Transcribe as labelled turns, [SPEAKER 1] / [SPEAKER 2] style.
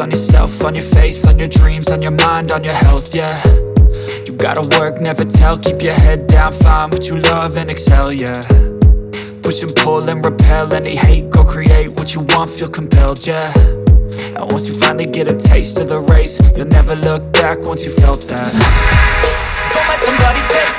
[SPEAKER 1] focus on yourself, on your faith, on your dreams, on your mind, on your health, yeah. You gotta work, never tell, keep your head down, find what you love and excel, yeah. Push and pull and repel any hate, go create what you want, feel compelled, yeah. And once you finally get a taste of the race, you'll never look back once you felt that. Don't let somebody take